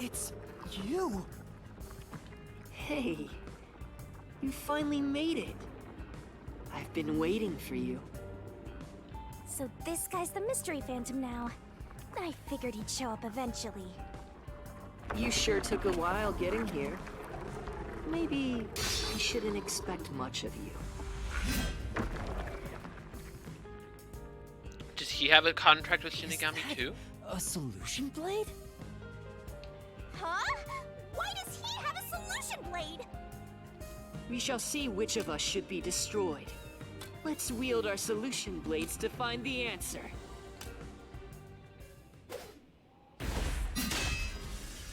It's you! Hey, you finally made it. I've been waiting for you. So this guy's the Mystery Phantom now. I figured he'd show up eventually. You sure took a while getting here. Maybe I shouldn't expect much of you. Does he have a contract with Shinigami too? A solution blade? Huh? Why does he have a solution blade? We shall see which of us should be destroyed. Let's wield our solution blades to find the answer.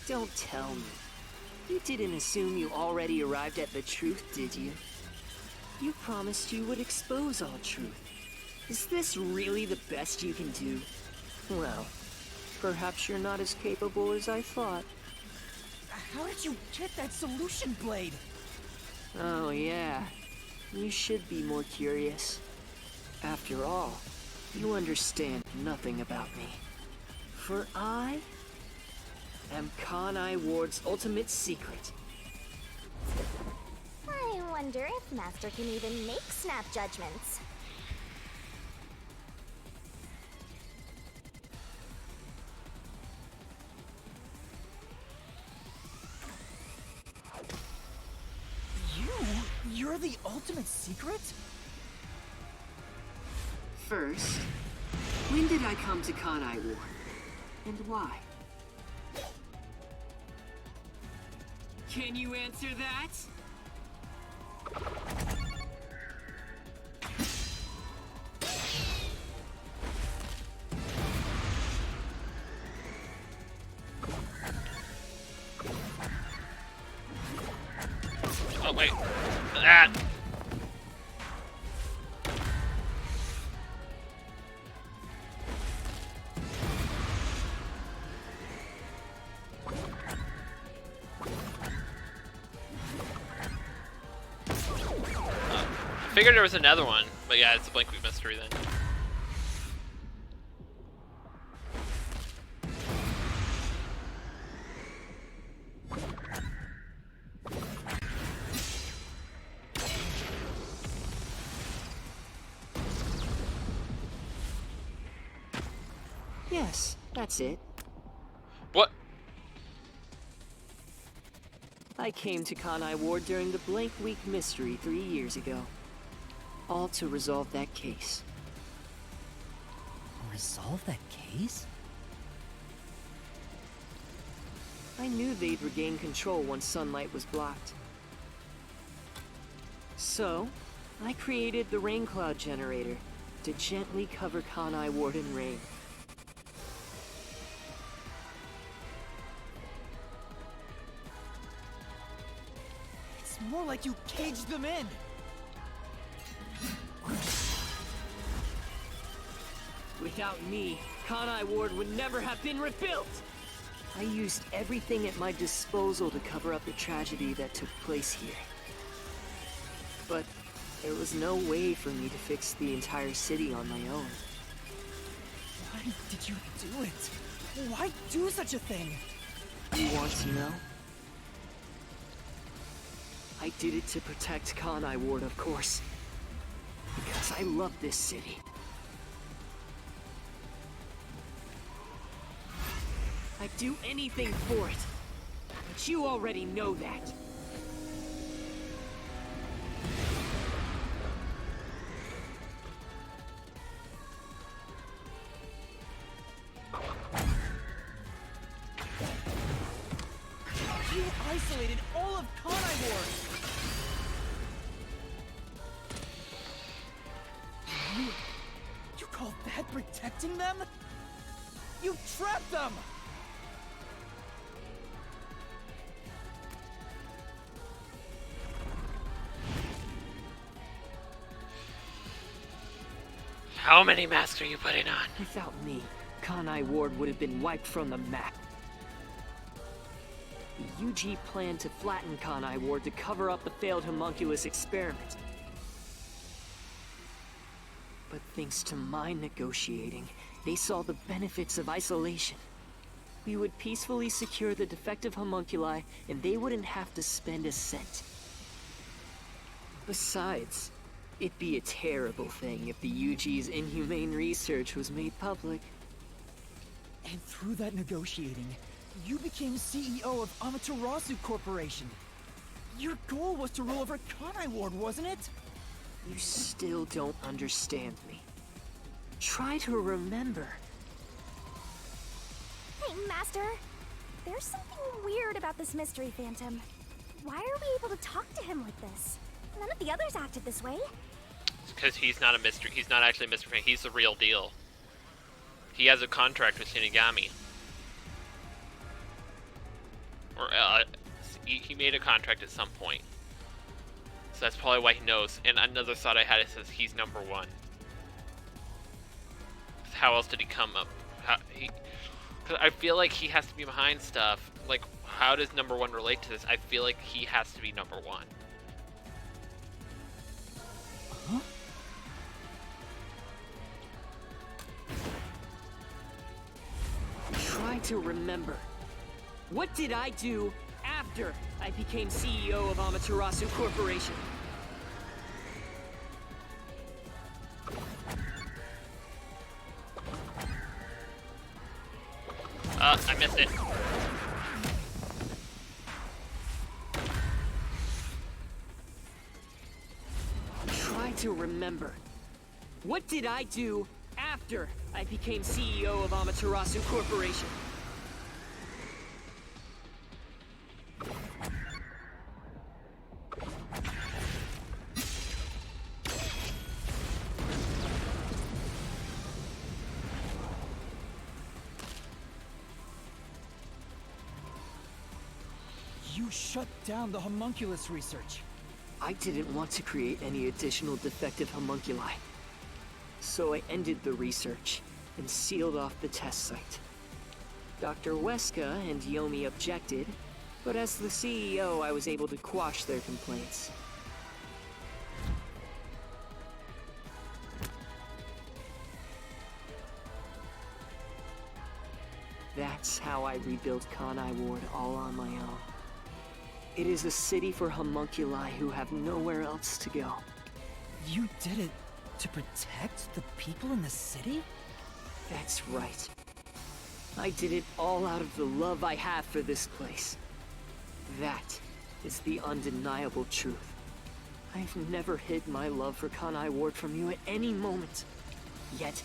Don't tell me. You didn't assume you already arrived at the truth, did you? You promised you would expose all truth. Is this really the best you can do? Well, perhaps you're not as capable as I thought. How did you get that solution blade? Oh yeah, you should be more curious. After all, you understand nothing about me. For I am Kanai Ward's ultimate secret. I wonder if Master can even make snap judgments. You're the ultimate secret? First, when did I come to Kanai Ward? And why? Can you answer that? Oh wait, that. I figured there was another one, but yeah, it's a blank week mystery then. Yes, that's it. What? I came to Kanai Ward during the Blank Week mystery 3 years ago. All to resolve that case. Resolve that case? I knew they'd regain control once sunlight was blocked. So, I created the rain cloud generator to gently cover Kanai Ward in rain. It's more like you caged them in. Without me, Kanai Ward would never have been rebuilt! I used everything at my disposal to cover up the tragedy that took place here. But there was no way for me to fix the entire city on my own. Why did you do it? Why do such a thing? You want to know? I did it to protect Kanai Ward, of course. Because I love this city. I'd do anything for it. But you already know that. You isolated all of Kanai Ward! You call that protecting them? You trapped them! How many masks are you putting on? Without me, Kanai Ward would have been wiped from the map. The UG planned to flatten Kanai Ward to cover up the failed Homunculus experiment. But thanks to my negotiating, they saw the benefits of isolation. We would peacefully secure the defective homunculi, and they wouldn't have to spend a cent. Besides, it'd be a terrible thing if the UG's inhumane research was made public. And through that negotiating, you became CEO of Amaterasu Corporation. Your goal was to rule over Kanai Ward, wasn't it? You still don't understand me. Try to remember. Hey, Master. There's something weird about this mystery phantom. Why are we able to talk to him like this? None of the others acted this way. Because he's not a mystery. He's not actually a mystery fan. He's the real deal. He has a contract with Shinigami. Or, he made a contract at some point. So that's probably why he knows. And another thought I had, it says he's number one. How else did he come up? Cause I feel like he has to be behind stuff. Like, how does number one relate to this? I feel like he has to be number one. Huh? Try to remember. What did I do after I became CEO of Amaterasu Corporation? I missed it. Try to remember. What did I do after I became CEO of Amaterasu Corporation? You shut down the homunculus research. I didn't want to create any additional defective homunculi. So I ended the research and sealed off the test site. Dr. Weska and Yomi objected, but as the CEO, I was able to quash their complaints. That's how I rebuilt Kanai Ward all on my own. It is a city for homunculi who have nowhere else to go. You did it to protect the people in the city? That's right. I did it all out of the love I have for this place. That is the undeniable truth. I've never hid my love for Kanai Ward from you at any moment. Yet,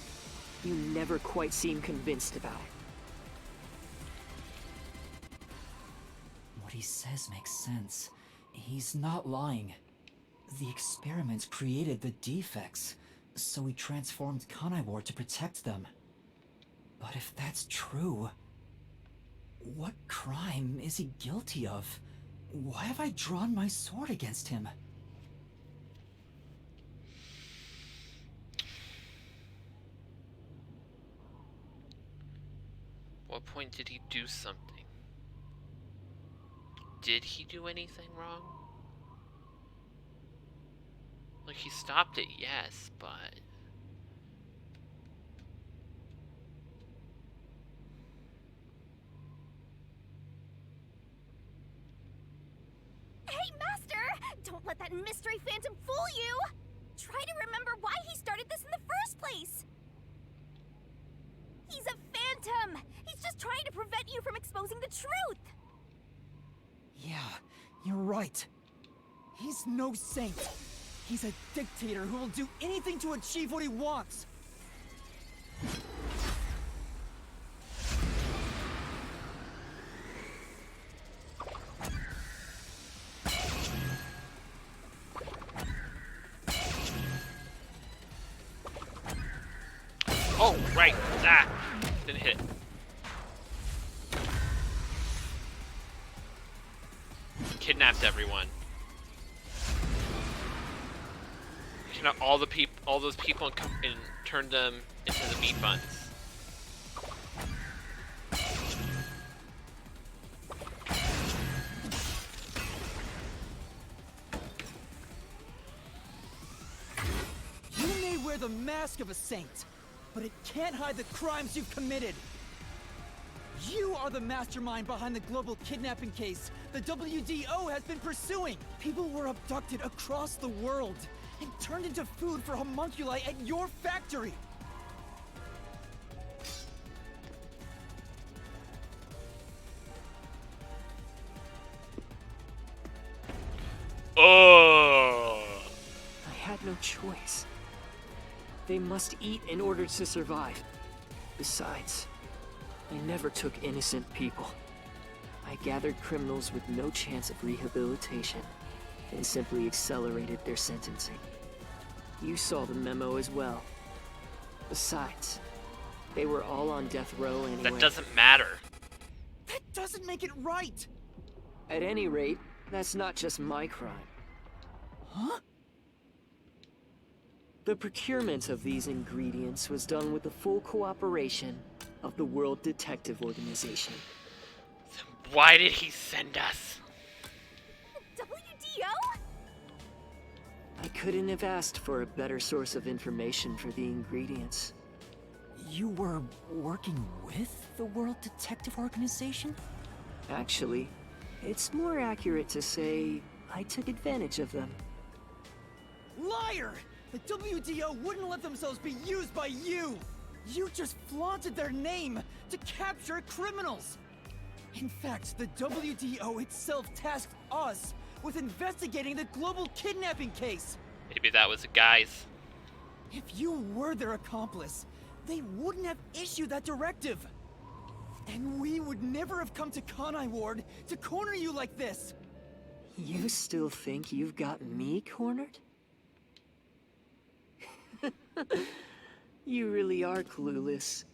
you never quite seem convinced about it. What he says makes sense. He's not lying. The experiments created the defects, so he transformed Kanai Ward to protect them. But if that's true, what crime is he guilty of? Why have I drawn my sword against him? What point did he do something? Did he do anything wrong? Like, he stopped it, yes, but... Hey, Master! Don't let that mystery phantom fool you! Try to remember why he started this in the first place! He's a phantom! He's just trying to prevent you from exposing the truth! Yeah, you're right. He's no saint. He's a dictator who will do anything to achieve what he wants. Oh, right! Ah! Didn't hit it. Kidnapped everyone. Kidnapped all those people, and turned them into the meat buns. You may wear the mask of a saint, but it can't hide the crimes you've committed. You are the mastermind behind the global kidnapping case the WDO has been pursuing! People were abducted across the world and turned into food for homunculi at your factory! Oh. I had no choice. They must eat in order to survive. Besides, I never took innocent people. I gathered criminals with no chance of rehabilitation and simply accelerated their sentencing. You saw the memo as well. Besides, they were all on death row anyway. That doesn't matter. That doesn't make it right! At any rate, that's not just my crime. Huh? The procurement of these ingredients was done with the full cooperation of the World Detective Organization. Why did he send us? WDO? I couldn't have asked for a better source of information for the ingredients. You were working with the World Detective Organization? Actually, it's more accurate to say I took advantage of them. Liar! The WDO wouldn't let themselves be used by you! You just flaunted their name to capture criminals! In fact, the WDO itself tasked us with investigating the global kidnapping case! Maybe that was a guise. If you were their accomplice, they wouldn't have issued that directive! And we would never have come to Kanai Ward to corner you like this! You still think you've got me cornered? You really are clueless.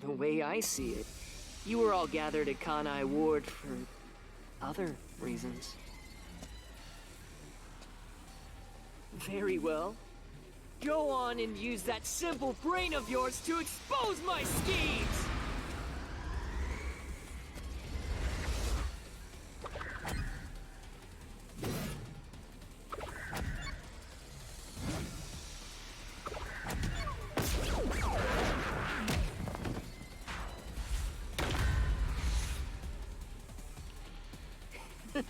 The way I see it, you were all gathered at Kanai Ward for other reasons. Very well. Go on and use that simple brain of yours to expose my schemes! What?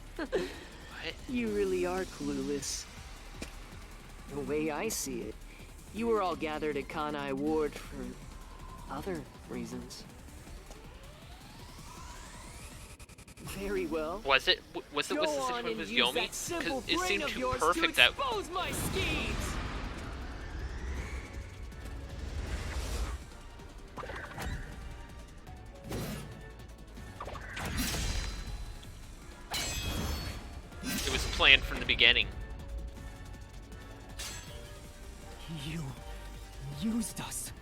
You really are clueless. The way I see it, you were all gathered at Kanai Ward for other reasons. Very well. Was it? Was Go the on situation and with use Yomi? that simple Because it brain seemed of too yours perfect to that. expose my schemes! It was planned from the beginning. You used us.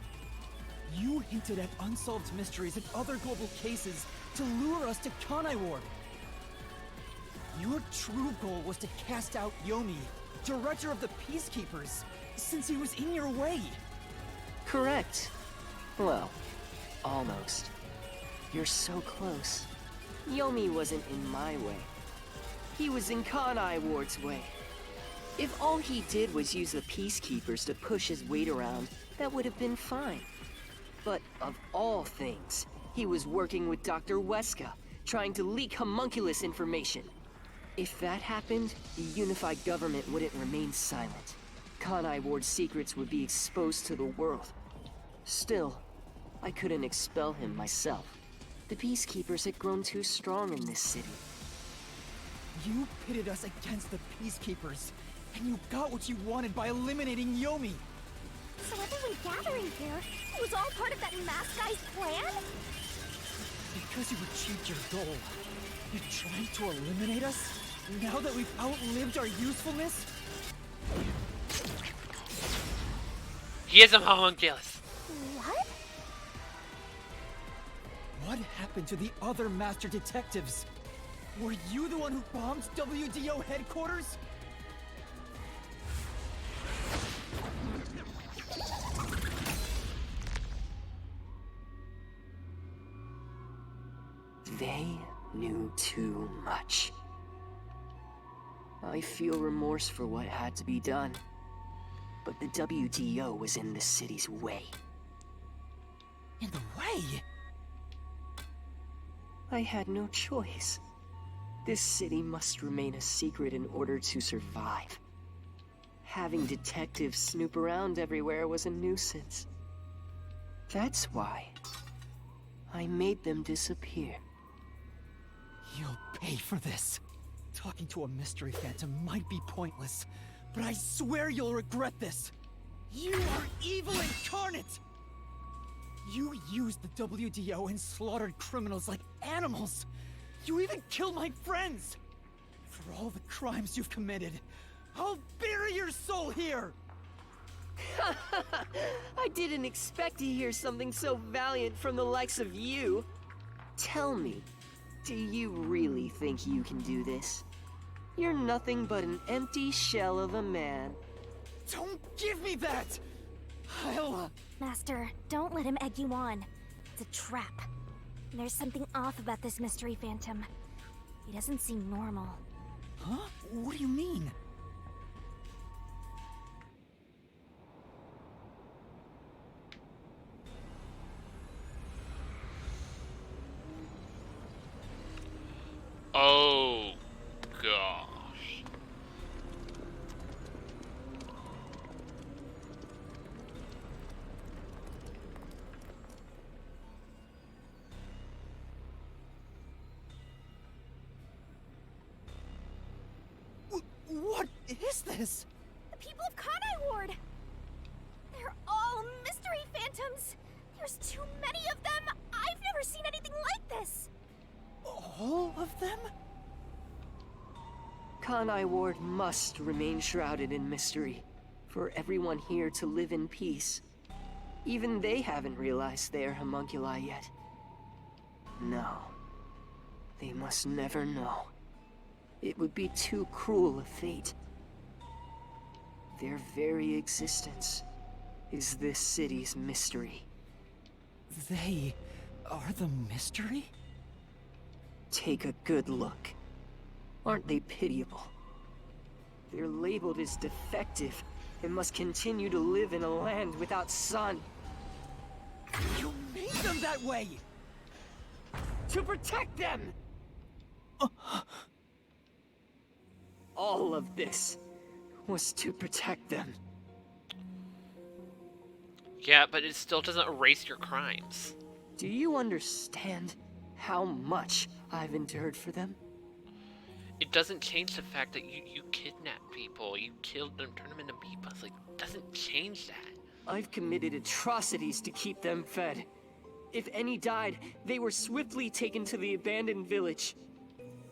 You hinted at unsolved mysteries and other global cases to lure us to Kanai Ward. Your true goal was to cast out Yomi, director of the Peacekeepers, since he was in your way. Correct. Well, almost. You're so close. Yomi wasn't in my way. He was in Kanai Ward's way. If all he did was use the Peacekeepers to push his weight around, that would have been fine. But of all things, he was working with Dr. Weska, trying to leak homunculus information. If that happened, the unified government wouldn't remain silent. Kanai Ward's secrets would be exposed to the world. Still, I couldn't expel him myself. The Peacekeepers had grown too strong in this city. You pitted us against the Peacekeepers, and you got what you wanted by eliminating Yomi. So everyone gathering here, it was all part of that masked guy's plan? Because you achieved your goal, you're trying to eliminate us? Now that we've outlived our usefulness? He is a homunculus. What? What happened to the other master detectives? Were you the one who bombed WDO headquarters? They knew too much. I feel remorse for what had to be done. But the WDO was in the city's way. In the way? I had no choice. This city must remain a secret in order to survive. Having detectives snoop around everywhere was a nuisance. That's why I made them disappear. You'll pay for this. Talking to a mystery phantom might be pointless, but I swear you'll regret this. You are evil incarnate! You used the WDO and slaughtered criminals like animals. You even killed my friends. For all the crimes you've committed, I'll bury your soul here! I didn't expect to hear something so valiant from the likes of you. Tell me, do you really think you can do this? You're nothing but an empty shell of a man. Don't give me that! I'll... Master, don't let him egg you on. It's a trap. There's something off about this mystery phantom. He doesn't seem normal. Huh? What do you mean? Oh, gosh. What is this? The people of Kanai Ward! They're all mystery phantoms! There's too many of them! I've never seen anything like this! All of them? Kanai Ward must remain shrouded in mystery, for everyone here to live in peace. Even they haven't realized they are homunculi yet. No. They must never know. It would be too cruel a fate. Their very existence is this city's mystery. They are the mystery? Take a good look. Aren't they pitiable? They're labeled as defective and must continue to live in a land without sun. You made them that way! To protect them! All of this was to protect them. Yeah, but it still doesn't erase your crimes. Do you understand how much I've endured for them? It doesn't change the fact that you kidnapped people, you killed them, turned them into meatballs. Like, it doesn't change that. I've committed atrocities to keep them fed. If any died, they were swiftly taken to the abandoned village.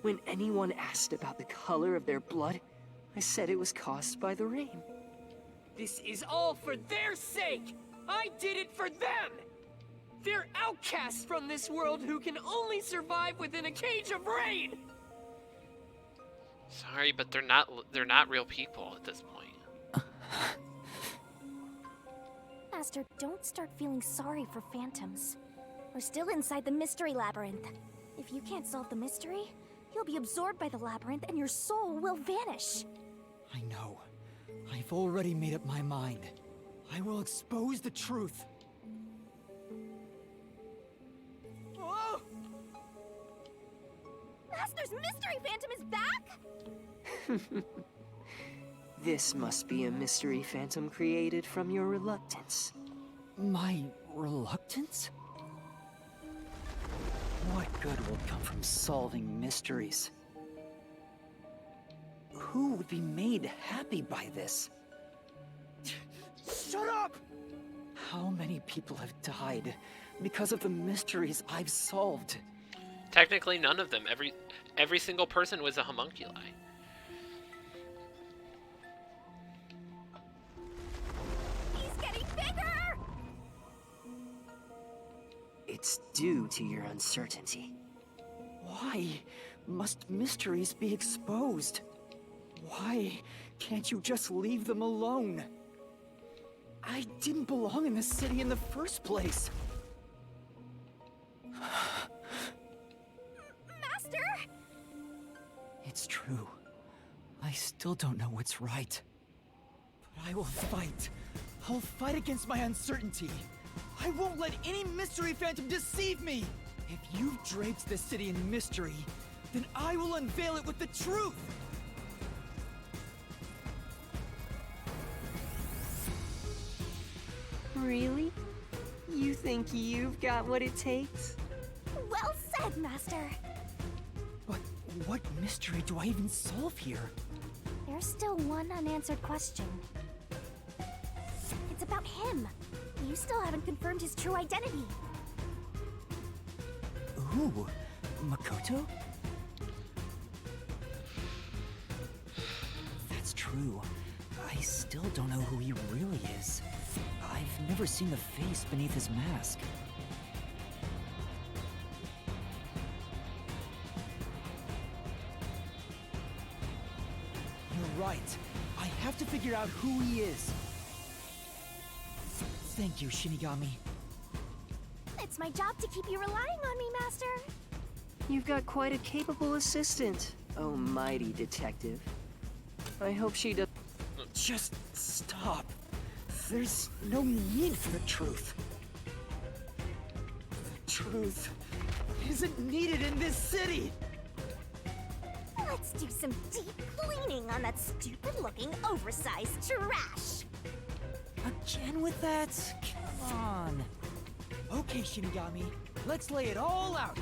When anyone asked about the color of their blood, I said it was caused by the rain. This is all for their sake! I did it for them! They're outcasts from this world who can only survive within a cage of rain! Sorry, but they're not real people at this point. Master, don't start feeling sorry for phantoms. We're still inside the mystery labyrinth. If you can't solve the mystery, you'll be absorbed by the labyrinth and your soul will vanish. I know. I've already made up my mind. I will expose the truth. Oh! Master's mystery phantom is back? This must be a mystery phantom created from your reluctance. My reluctance? What good will come from solving mysteries? Who would be made happy by this? Shut up! How many people have died because of the mysteries I've solved? Technically, none of them. Every single person was a homunculi. He's getting bigger! It's due to your uncertainty. Why must mysteries be exposed? Why can't you just leave them alone? I didn't belong in this city in the first place. Master! It's true. I still don't know what's right. But I will fight. I'll fight against my uncertainty. I won't let any mystery phantom deceive me! If you've draped the city in mystery, then I will unveil it with the truth! Really? You think you've got what it takes? Well said, Master. But what mystery do I even solve here? There's still one unanswered question. It's about him. You still haven't confirmed his true identity. Ooh, Makoto? That's true. I still don't know who he really is. I've never seen the face beneath his mask. You're right. I have to figure out who he is. Thank you, Shinigami. It's my job to keep you relying on me, Master. You've got quite a capable assistant, oh mighty detective. I hope she does. Just stop. There's no need for the truth. The truth isn't needed in this city! Let's do some deep cleaning on that stupid-looking, oversized trash. Again with that? Come on. Okay, Shinigami, let's lay it all out.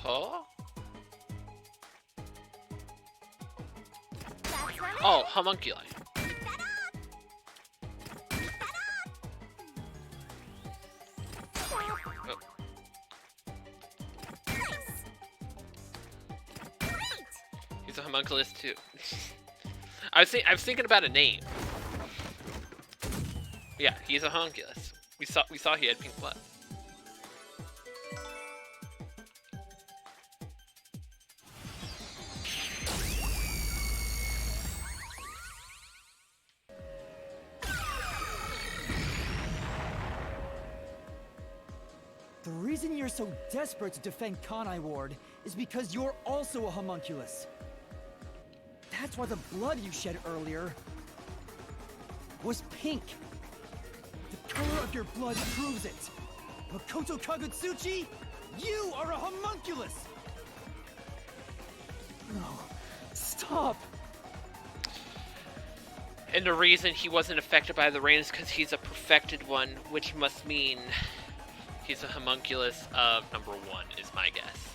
Huh? That's not Oh, homunculi. Stop. Oh. Nice. Great. He's a homunculus too. I was thinking about a name. Yeah, he's a homunculus. We saw he had pink blood. The reason you're so desperate to defend Kanai Ward is because you're also a homunculus. That's why the blood you shed earlier was pink. The color of your blood proves it. Makoto Kagutsuchi, you are a homunculus! No, stop! And the reason he wasn't affected by the rain is because he's a perfected one, which must mean he's a homunculus of number 1, is my guess.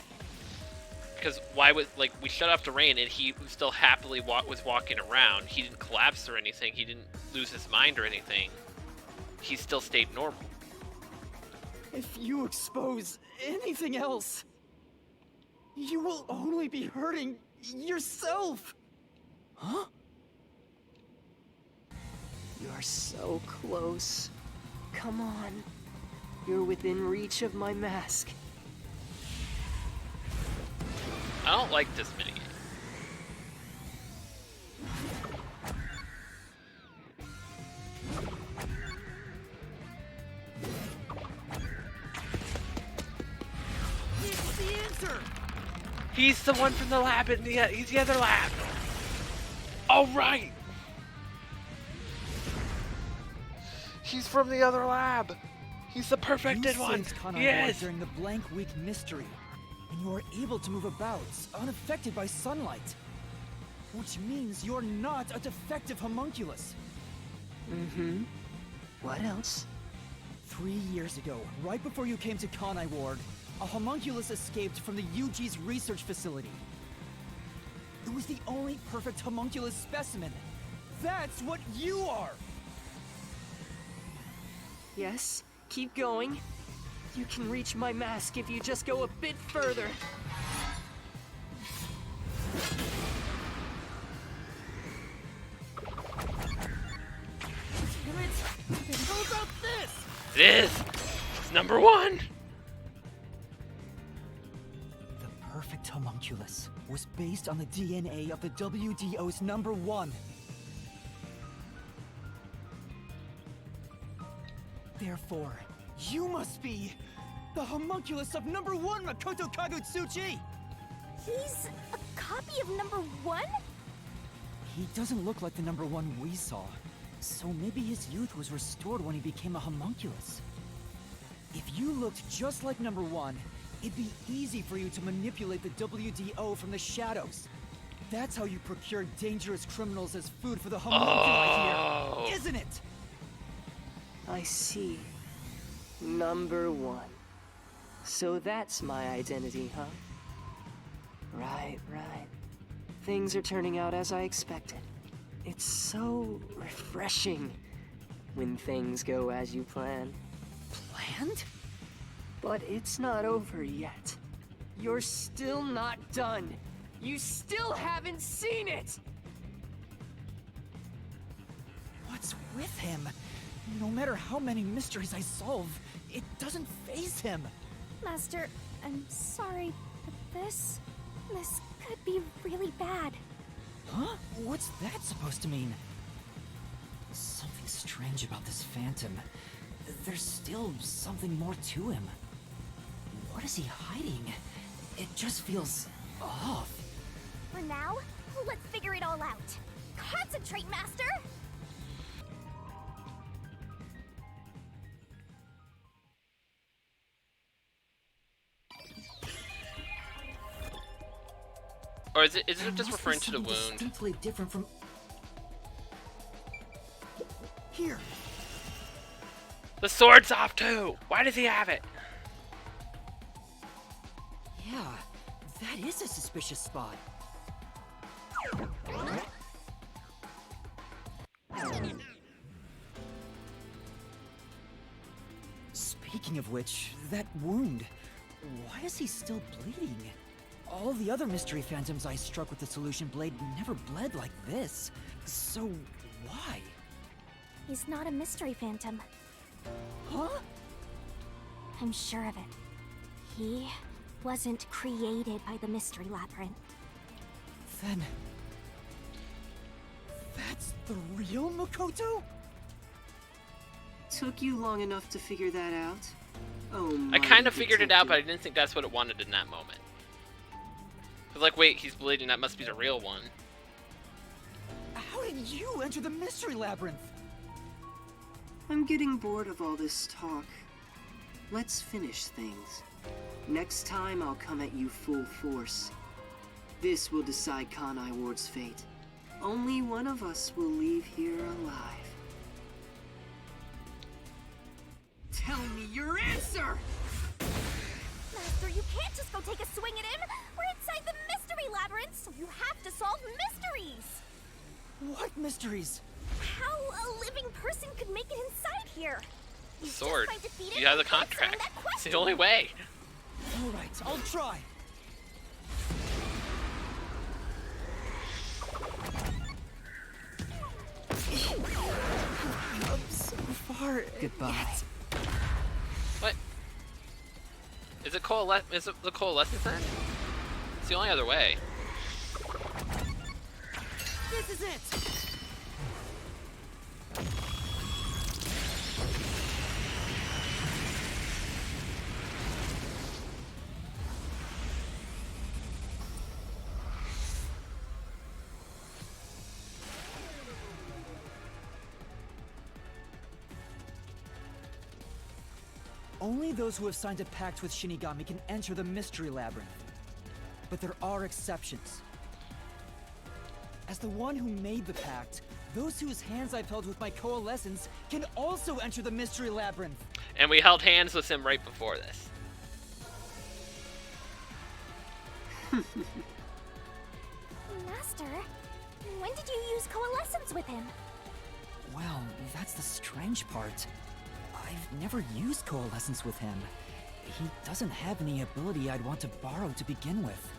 Because why would, like, we shut off the rain and he still happily was walking around. He didn't collapse or anything. He didn't lose his mind or anything. He still stayed normal. If you expose anything else, you will only be hurting yourself! Huh? You're so close. Come on. You're within reach of my mask. I don't like this minigame. It's the answer! He's the one from the lab, and he's the other lab. Oh, right. He's from the other lab. He's the perfected one. You saved Kanai Yes. during the blank week mystery, and you are able to move about, unaffected by sunlight. Which means you're not a defective homunculus. Mm-hmm. What else? 3 years ago, right before you came to Kanai Ward, a homunculus escaped from the UG's research facility. It was the only perfect homunculus specimen. That's what you are! Yes, keep going. You can reach my mask if you just go a bit further. Damn it! Then how about this? It is. It's number 1. The perfect homunculus was based on the DNA of the WDO's number 1. Therefore, you must be the homunculus of number 1 Makoto Kagutsuchi! He's a copy of number 1? He doesn't look like the number 1 we saw, so maybe his youth was restored when he became a homunculus. If you looked just like number 1, it'd be easy for you to manipulate the WDO from the shadows. That's how you procure dangerous criminals as food for the homunculi here, isn't it? I see. Number 1. So that's my identity, huh? Right. Things are turning out as I expected. It's so refreshing when things go as you plan. Planned? But it's not over yet. You're still not done. You still haven't seen it! What's with him? No matter how many mysteries I solve, it doesn't faze him. Master, I'm sorry, but this could be really bad. Huh? What's that supposed to mean? Something strange about this phantom. There's still something more to him. What is he hiding? It just feels off. For now, let's figure it all out. Concentrate, Master! Or is it just referring to the wound? Distinctly different from here. The sword's off too! Why does he have it? Yeah, that is a suspicious spot. Speaking of which, that wound, why is he still bleeding? All the other mystery phantoms I struck with the solution blade never bled like this. So, why? He's not a mystery phantom. Huh? I'm sure of it. He wasn't created by the Mystery Labyrinth. Then... that's the real Makoto? Took you long enough to figure that out? Oh, I kind of figured it out, but I didn't think that's what it wanted in that moment. I was like, wait, he's bleeding, that must be the real one. How did you enter the Mystery Labyrinth? I'm getting bored of all this talk. Let's finish things. Next time I'll come at you full force. This will decide Kanai Ward's fate. Only one of us will leave here alive. Tell me your answer! Master, you can't just go take a swing at him! We're inside the Mystery Labyrinth, so you have to solve mysteries! What mysteries? How a living person could make it inside here? You just Sword. might defeat it You have the and answering contract. that It's the question. only way. Alright, I'll try. Up so far. Goodbye. Yet. What? Is it the coalescence then? It's the only other way. This is it! Only those who have signed a pact with Shinigami can enter the Mystery Labyrinth. But there are exceptions. As the one who made the pact, those whose hands I've held with my coalescence can also enter the Mystery Labyrinth. And we held hands with him right before this. Master, when did you use coalescence with him? Well, that's the strange part. I've never used coalescence with him. He doesn't have any ability I'd want to borrow to begin with.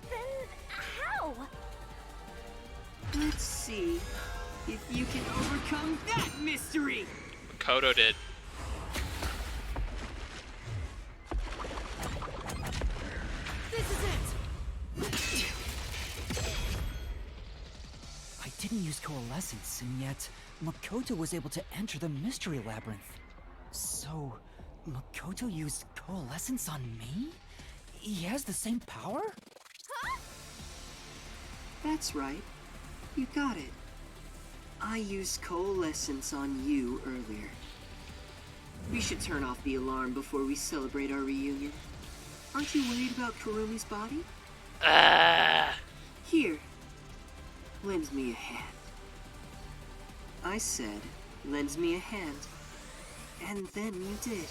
Then how? Let's see if you can overcome that mystery! Makoto did. This is it! didn't use coalescence, and yet Makoto was able to enter the mystery labyrinth. So, Makoto used coalescence on me? He has the same power? That's right. You got it. I used coalescence on you earlier. We should turn off the alarm before we celebrate our reunion. Aren't you worried about Kurumi's body? Here. Lend me a hand. I said, lend me a hand. And then you did.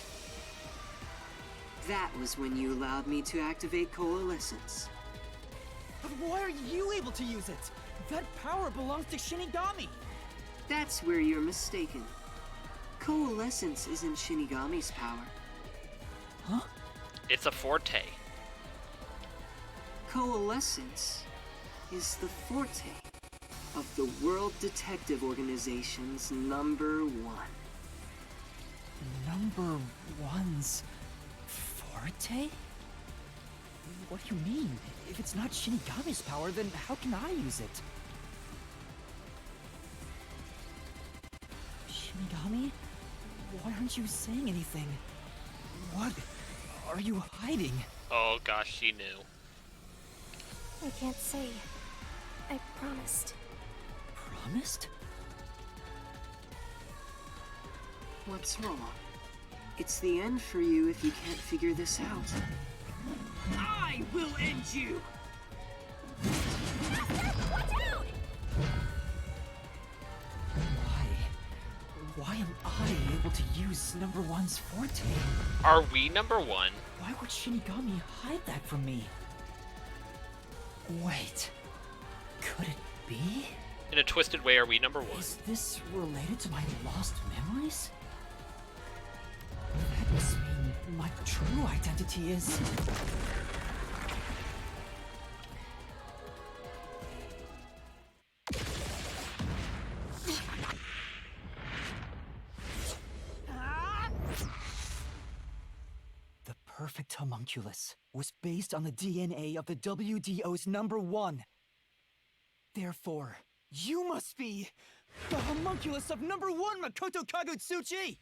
That was when you allowed me to activate coalescence. But why are you able to use it? That power belongs to Shinigami! That's where you're mistaken. Coalescence isn't Shinigami's power. Huh? It's a forte. Coalescence is the forte of the World Detective Organization's number one. Number one's forte? What do you mean? If it's not Shinigami's power, then how can I use it? Shinigami? Why aren't you saying anything? What are you hiding? Oh gosh, she knew. I can't say. I promised. Promised? What's wrong? It's the end for you if you can't figure this out. I will end you! Watch out! Why am I able to use number one's forte? Are we number one? Why would Shinigami hide that from me? Wait, could it be? In a twisted way, are we number one? Is this related to my lost memories? That must mean my true identity is... The perfect homunculus was based on the DNA of the WDO's number one. Therefore, you must be the homunculus of number one Makoto Kagutsuchi!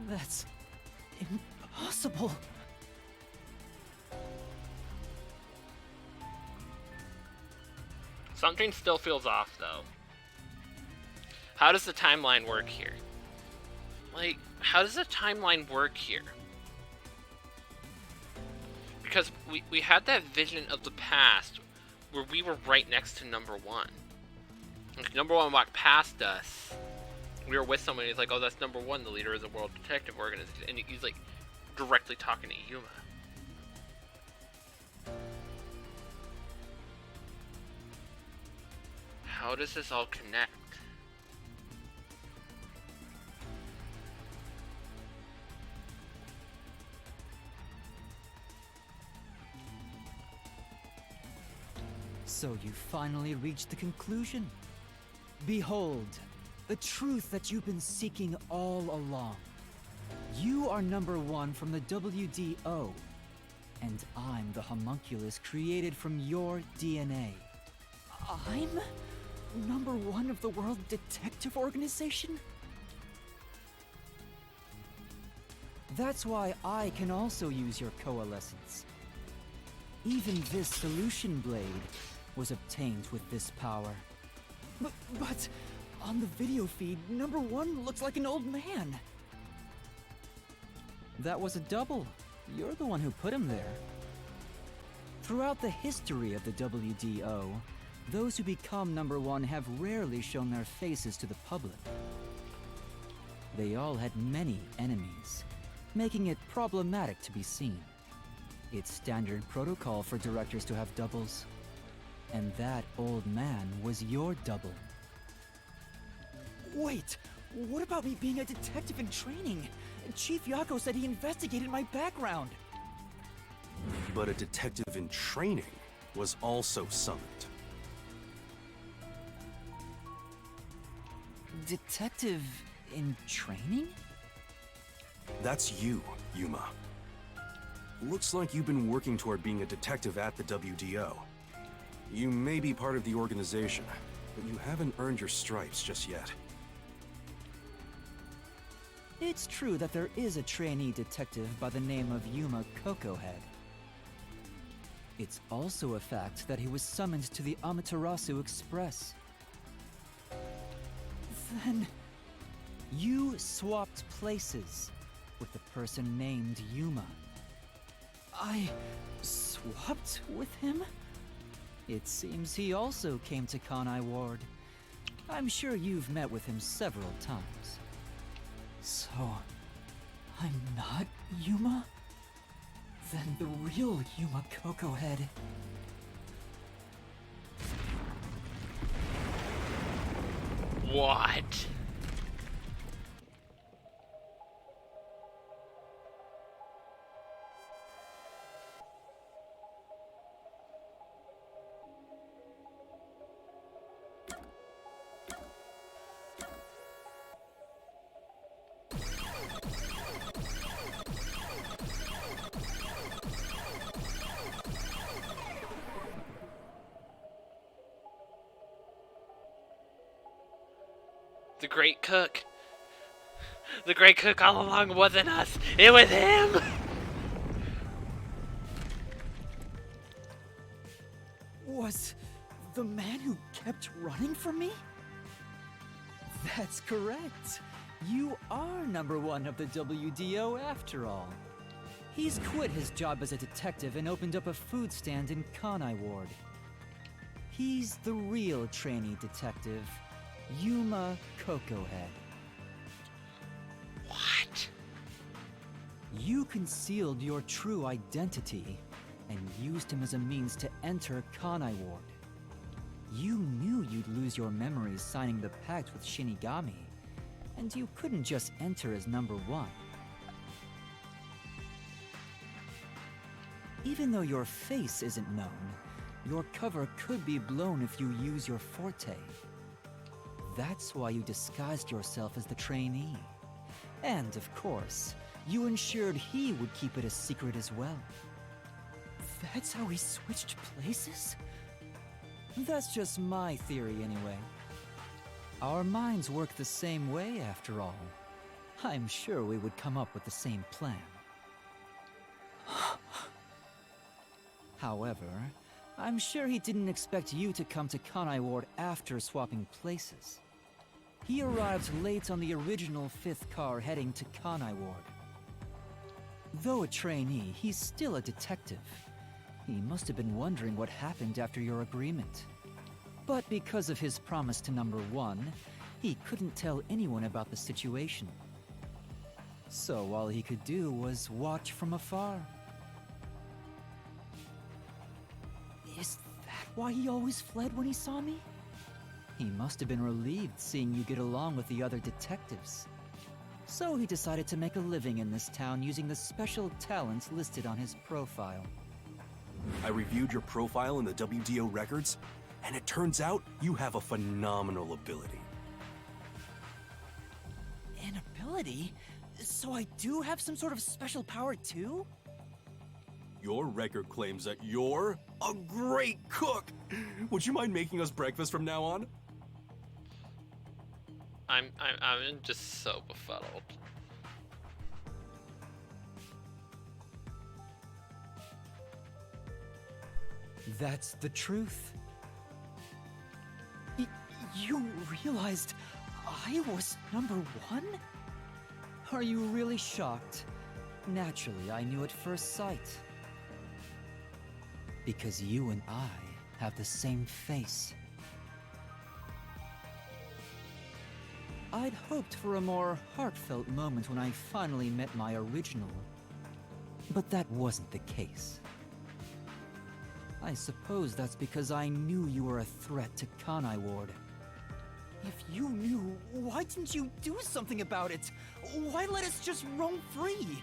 That's impossible. Something still feels off, though. How does the timeline work here? Like, how does the timeline work here? Because we had that vision of the past where we were right next to number one. Like, number one walked past us. We were with someone, he's like, oh, that's number one, the leader of the World Detective Organization. And he's like, directly talking to Yuma. How does this all connect? So you finally reached the conclusion? Behold, the truth that you've been seeking all along. You are number one from the WDO, and I'm the homunculus created from your DNA. I'm number one of the World Detective Organization? That's why I can also use your coalescence. Even this solution blade was obtained with this power. But on the video feed, number one looks like an old man. That was a double. You're the one who put him there. Throughout the history of the WDO, those who become number one have rarely shown their faces to the public. They all had many enemies, making it problematic to be seen. It's standard protocol for directors to have doubles. And that old man was your double. Wait, what about me being a detective in training? Chief Yako said he investigated my background. But a detective in training was also summoned. Detective in training? That's you, Yuma. Looks like you've been working toward being a detective at the WDO. You may be part of the organization, but you haven't earned your stripes just yet. It's true that there is a trainee detective by the name of Yuma Cocohead. It's also a fact that he was summoned to the Amaterasu Express. Then, you swapped places with the person named Yuma. I swapped with him? It seems he also came to Kanai Ward. I'm sure you've met with him several times. So, I'm not Yuma? Then the real Yuma Cocohead. What? The Great Cook. The Great Cook all along wasn't us. It was him! Was the man who kept running from me? That's correct. You are #1 of the WDO after all. He's quit his job as a detective and opened up a food stand in Kanai Ward. He's the real trainee detective, Yuma Cocohead. What? You concealed your true identity and used him as a means to enter Kanai Ward. You knew you'd lose your memories signing the pact with Shinigami, and you couldn't just enter as #1. Even though your face isn't known, your cover could be blown if you use your forte. That's why you disguised yourself as the trainee. And, of course, you ensured he would keep it a secret as well. That's how we switched places? That's just my theory anyway. Our minds work the same way after all. I'm sure we would come up with the same plan. However, I'm sure he didn't expect you to come to Kanai Ward after swapping places. He arrived late on the original 5th car heading to Kanai Ward. Though a trainee, he's still a detective. He must have been wondering what happened after your agreement. But because of his promise to #1, he couldn't tell anyone about the situation. So all he could do was watch from afar. Is that why he always fled when he saw me? He must have been relieved seeing you get along with the other detectives. So he decided to make a living in this town using the special talents listed on his profile. I reviewed your profile in the WDO records, and it turns out you have a phenomenal ability. An ability? So I do have some sort of special power too? Your record claims that you're a great cook! Would you mind making us breakfast from now on? I'm just so befuddled. That's the truth. You realized I was #1? Are you really shocked? Naturally, I knew at first sight. Because you and I have the same face. I'd hoped for a more heartfelt moment when I finally met my original. But that wasn't the case. I suppose that's because I knew you were a threat to Kanai Ward. If you knew, why didn't you do something about it? Why let us just roam free?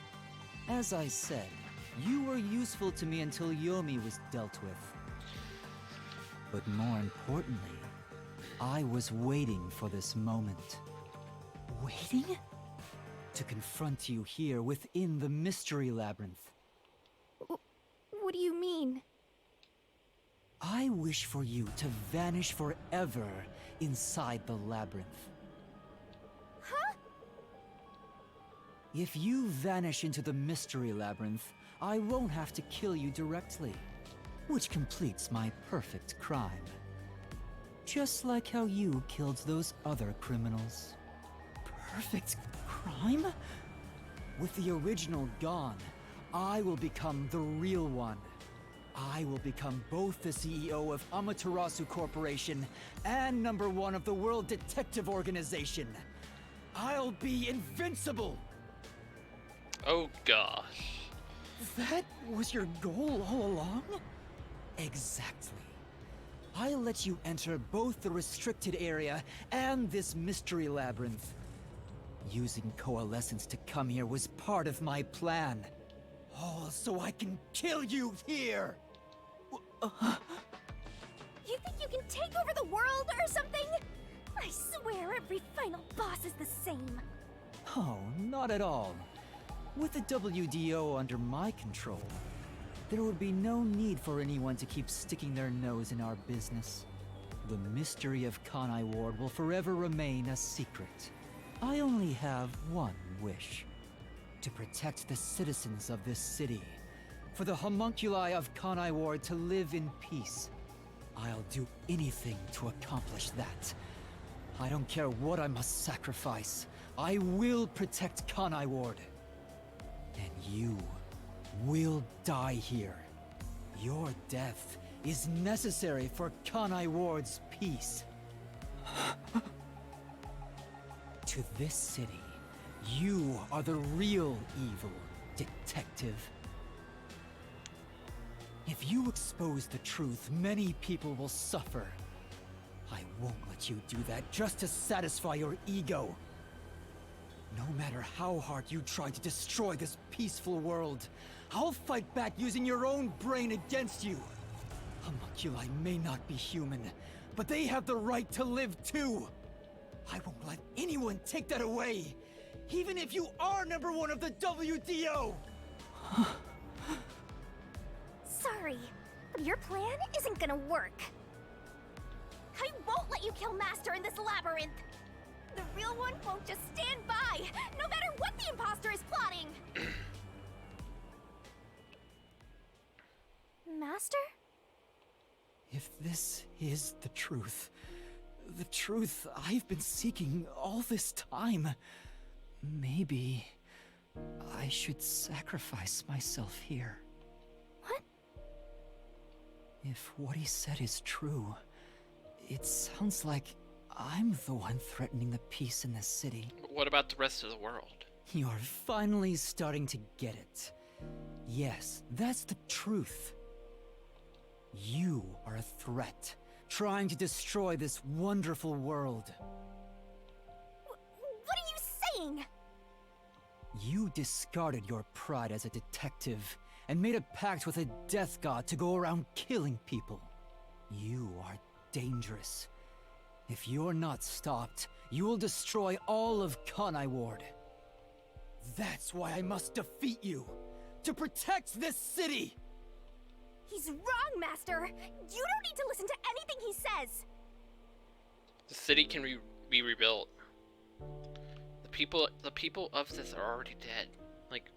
As I said, you were useful to me until Yomi was dealt with. But more importantly, I was waiting for this moment. Waiting? To confront you here within the Mystery Labyrinth. What do you mean? I wish for you to vanish forever inside the labyrinth. Huh? If you vanish into the Mystery Labyrinth, I won't have to kill you directly, which completes my perfect crime. Just like how you killed those other criminals. Perfect crime? With the original gone, I will become the real one. I will become both the CEO of Amaterasu Corporation and #1 of the World Detective Organization. I'll be invincible! Oh gosh. That was your goal all along? Exactly. I let you enter both the restricted area and this mystery labyrinth. Using Coalescence to come here was part of my plan. All so I can kill you here! You think you can take over the world or something? I swear every final boss is the same. Oh, not at all. With the WDO under my control, there would be no need for anyone to keep sticking their nose in our business. The mystery of Kanai Ward will forever remain a secret. I only have one wish. To protect the citizens of this city. For the homunculi of Kanai Ward to live in peace. I'll do anything to accomplish that. I don't care what I must sacrifice. I will protect Kanai Ward. And you will die here. Your death is necessary for Kanai Ward's peace. To this city, you are the real evil, detective. If you expose the truth, many people will suffer. I won't let you do that just to satisfy your ego. No matter how hard you try to destroy this peaceful world, I'll fight back using your own brain against you. Homunculi may not be human, but they have the right to live too. I won't let anyone take that away, even if you are #1 of the WDO! Sorry, but your plan isn't gonna work. I won't let you kill Master in this labyrinth. The real one won't just stand by, no matter what the imposter is plotting. Master? If this is the truth I've been seeking all this time, maybe I should sacrifice myself here. What? If what he said is true, it sounds like I'm the one threatening the peace in this city. What about the rest of the world? You're finally starting to get it. Yes, that's the truth. You are a threat, trying to destroy this wonderful world. What are you saying? You discarded your pride as a detective and made a pact with a death god to go around killing people. You are dangerous. If you're not stopped, you will destroy all of Kanai Ward. That's why I must defeat you, to protect this city! He's wrong, Master! You don't need to listen to anything he says! The city can be rebuilt. The people of this are already dead. Like,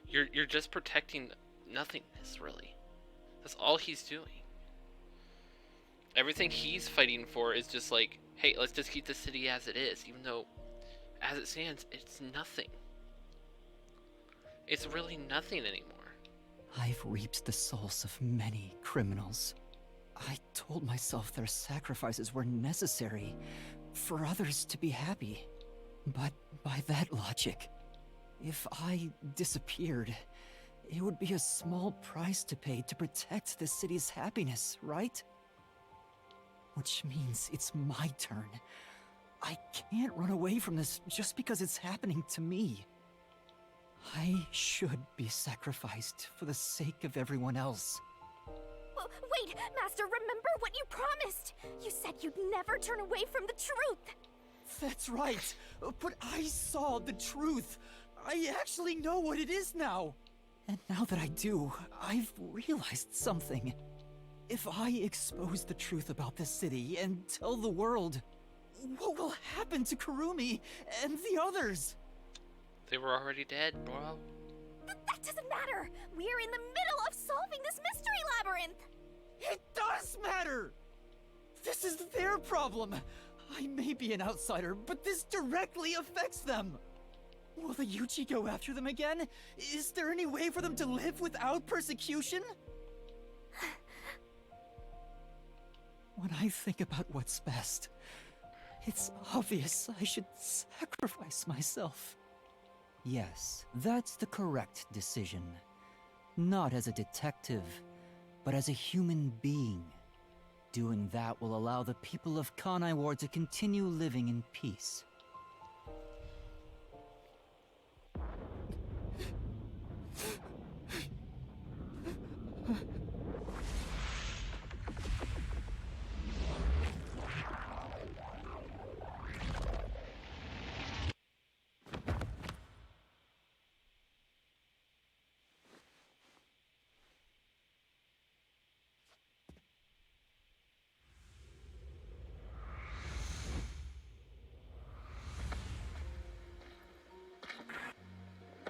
you're just protecting nothingness, really. That's all he's doing. Everything he's fighting for is just like, hey, let's just keep the city as it is, even though, as it stands, it's nothing. It's really nothing anymore. I've reaped the souls of many criminals. I told myself their sacrifices were necessary for others to be happy. But by that logic, if I disappeared, it would be a small price to pay to protect the city's happiness, right? Which means it's my turn. I can't run away from this just because it's happening to me. I should be sacrificed for the sake of everyone else. Wait, Master, remember what you promised! You said you'd never turn away from the truth! That's right, but I saw the truth. I actually know what it is now. And now that I do, I've realized something. If I expose the truth about this city and tell the world, what will happen to Kurumi and the others? They were already dead, bro. That doesn't matter! We're in the middle of solving this mystery labyrinth! It does matter! This is their problem. I may be an outsider, but this directly affects them. Will the Yuchi go after them again? Is there any way for them to live without persecution? When I think about what's best, it's obvious I should sacrifice myself. Yes, that's the correct decision. Not as a detective, but as a human being. Doing that will allow the people of Kanai Ward to continue living in peace.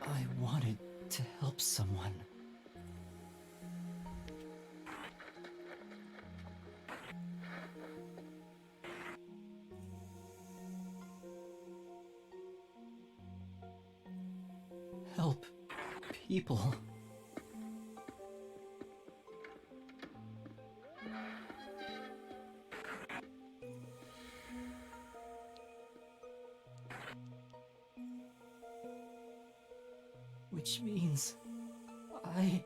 I wanted to help someone. Help people. Which means I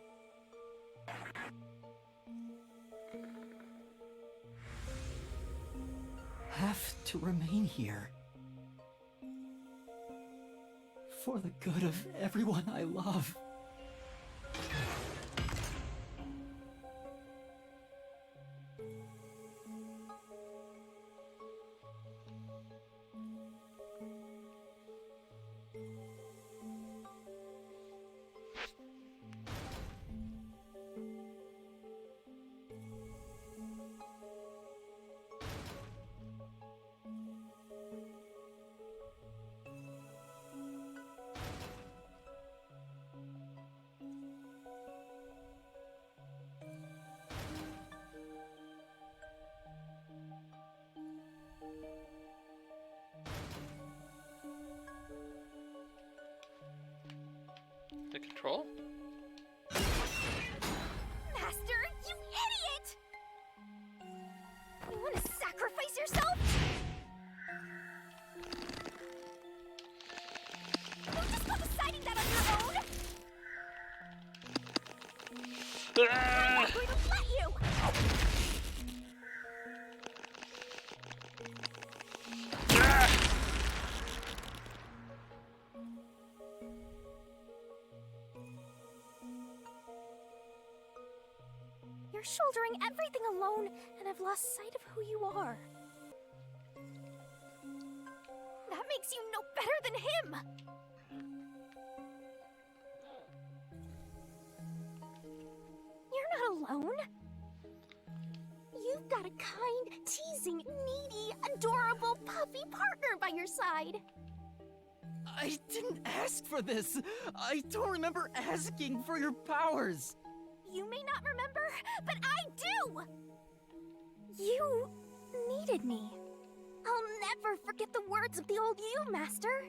have to remain here for the good of everyone I love. The control? Master, you idiot! You want to sacrifice yourself? Don't just go deciding that on your own! I'm not going to let you! You're shouldering everything alone, and I've lost sight of who you are. That makes you no better than him! You're not alone. You've got a kind, teasing, needy, adorable, puffy partner by your side. I didn't ask for this. I don't remember asking for your powers. You may not remember, but I do! You needed me. I'll never forget the words of the old you, Master.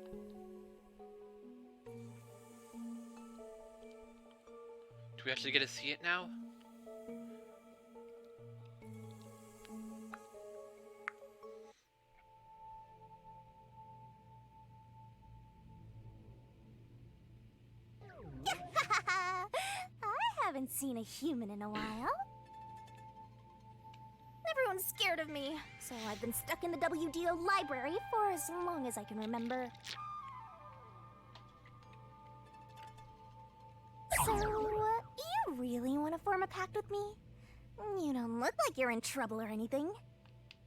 Do we actually get to see it now? I haven't seen a human in a while. Everyone's Everyone's scared of me, so I've been stuck in the WDO library for as long as I can remember. So, you really want to form a pact with me? You don't look like you're in trouble or anything.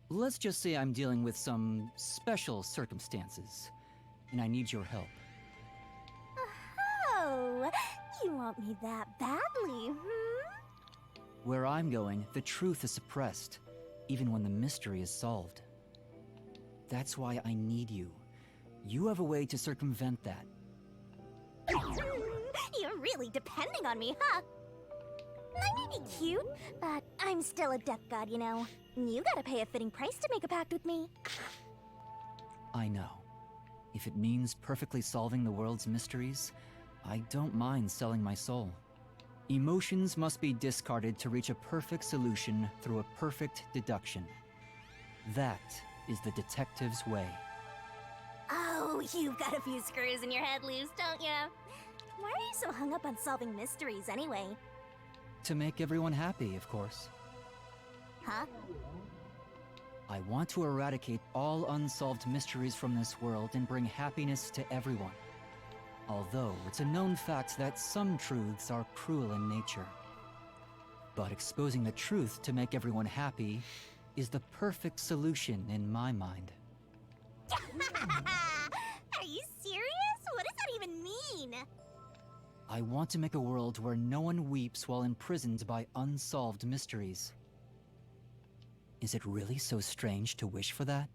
Let's just say I'm dealing with some special circumstances, and I need your help. Oh, you want me that badly, hmm? Where I'm going, the truth is suppressed, even when the mystery is solved. That's why I need you. You have a way to circumvent that. You're really depending on me, huh? I may be cute, but I'm still a death god, you know. You gotta pay a fitting price to make a pact with me. I know. If it means perfectly solving the world's mysteries, I don't mind selling my soul. Emotions must be discarded to reach a perfect solution through a perfect deduction. That is the detective's way. Oh, you've got a few screws in your head loose, don't ya? Why are you so hung up on solving mysteries anyway? To make everyone happy, of course. Huh? I want to eradicate all unsolved mysteries from this world and bring happiness to everyone. Although it's a known fact that some truths are cruel in nature. But exposing the truth to make everyone happy is the perfect solution in my mind. Are you serious? What does that even mean? I want to make a world where no one weeps while imprisoned by unsolved mysteries. Is it really so strange to wish for that?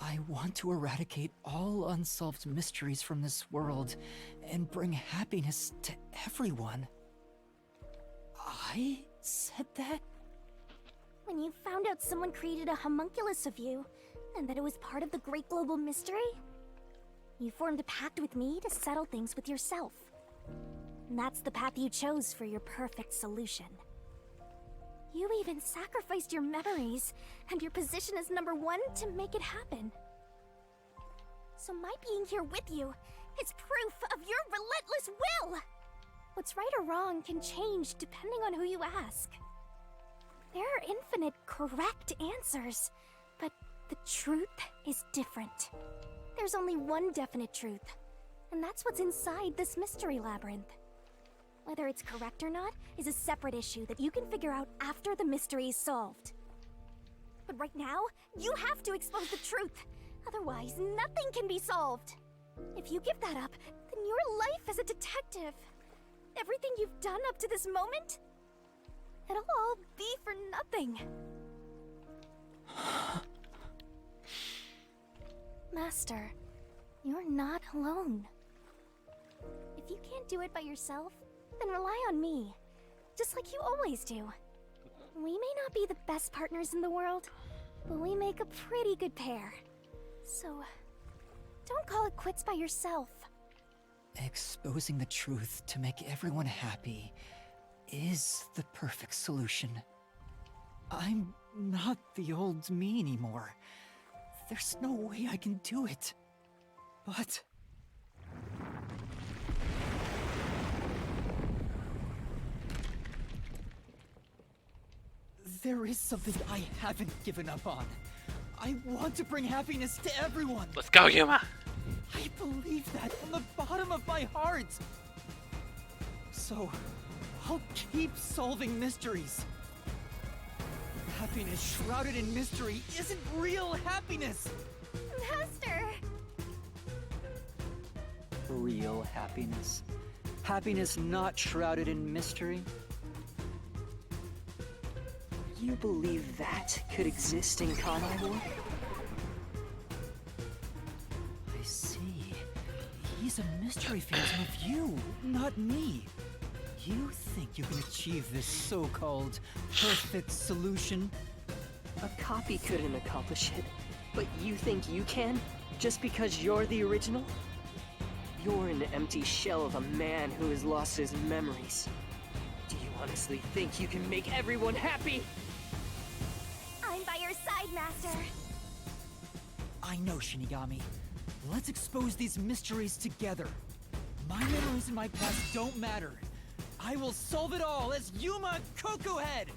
I want to eradicate all unsolved mysteries from this world and bring happiness to everyone. I said that? When you found out someone created a homunculus of you, and that it was part of the great global mystery, you formed a pact with me to settle things with yourself. And that's the path you chose for your perfect solution. You even sacrificed your memories and your position as number one to make it happen. So my being here with you is proof of your relentless will! What's right or wrong can change depending on who you ask. There are infinite correct answers, but the truth is different. There's only one definite truth, and that's what's inside this mystery labyrinth. Whether it's correct or not is a separate issue that you can figure out after the mystery is solved. But right now, you have to expose the truth. Otherwise, nothing can be solved. If you give that up, then your life as a detective, everything you've done up to this moment, it'll all be for nothing. Master, you're not alone. If you can't do it by yourself, then rely on me, just like you always do. We may not be the best partners in the world, but we make a pretty good pair. So, don't call it quits by yourself. Exposing the truth to make everyone happy is the perfect solution. I'm not the old me anymore. There's no way I can do it. But there is something I haven't given up on. I want to bring happiness to everyone. Let's go, Yuma! I believe that from the bottom of my heart. So, I'll keep solving mysteries. Happiness shrouded in mystery isn't real happiness. Master! Real happiness? Happiness not shrouded in mystery? You believe that could exist in Kanai? I see. He's a mystery phantom of you, not me. You think you can achieve this so-called perfect solution? A copy couldn't accomplish it, but you think you can? Just because you're the original? You're an empty shell of a man who has lost his memories. Do you honestly think you can make everyone happy? I'm by your side, Master. I know, Shinigami. Let's expose these mysteries together. My memories in my past don't matter. I will solve it all as Yuma Kokohead!